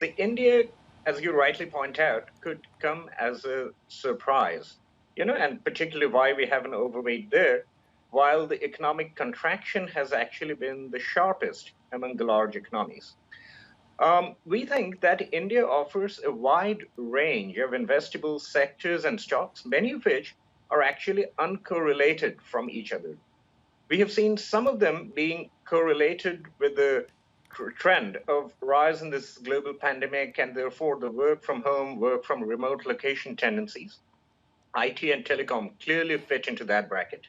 The India, as you rightly point out, could come as a surprise, and particularly why we have an overweight there, while the economic contraction has actually been the sharpest among the large economies. We think that India offers a wide range of investable sectors and stocks, many of which are actually uncorrelated from each other. We have seen some of them being correlated with the trend of rise in this global pandemic and therefore the work from home, work from remote location tendencies. IT and telecom clearly fit into that bracket.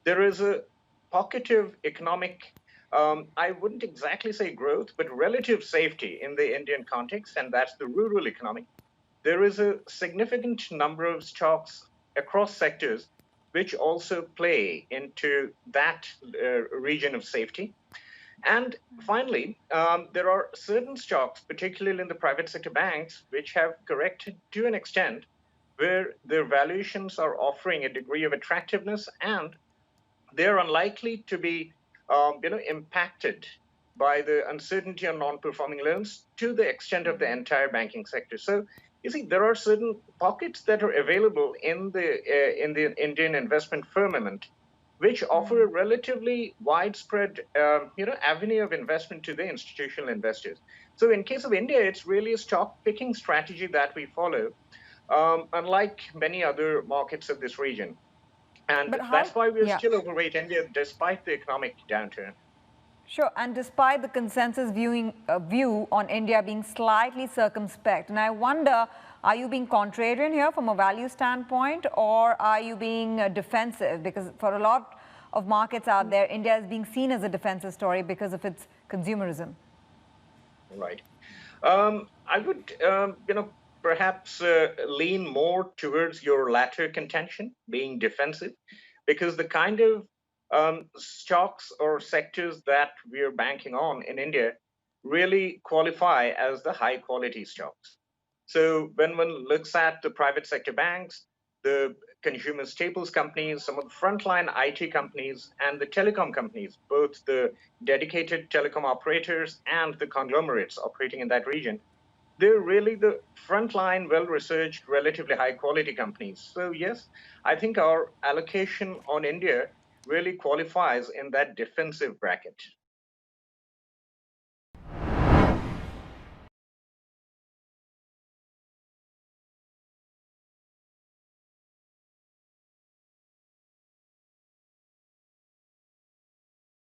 There is a pocket of economic, I wouldn't exactly say growth, but relative safety in the Indian context, and that's the rural economy. There is a significant number of stocks across sectors which also play into that region of safety. And finally, there are certain stocks, particularly in the private sector banks, which have corrected to an extent where their valuations are offering a degree of attractiveness, and they're unlikely to be impacted by the uncertainty on non-performing loans to the extent of the entire banking sector. So you see, there are certain pockets that are available in the Indian investment firmament, which offer a relatively widespread avenue of investment to the institutional investors. So in case of India, it's really a stock picking strategy that we follow, unlike many other markets of this region. And that's why we're still overweight India despite the economic downturn. Sure, and despite the consensus view on India being slightly circumspect, and I wonder, are you being contrarian here from a value standpoint, or are you being defensive? Because for a lot of markets out there, India is being seen as a defensive story because of its consumerism. Right. I would, perhaps lean more towards your latter contention, being defensive, because the kind of stocks or sectors that we are banking on in India really qualify as the high quality stocks. So when one looks at the private sector banks, the consumer staples companies, some of the frontline IT companies, and the telecom companies, both the dedicated telecom operators and the conglomerates operating in that region, they're really the frontline, well-researched, relatively high-quality companies. So yes, I think our allocation on India really qualifies in that defensive bracket.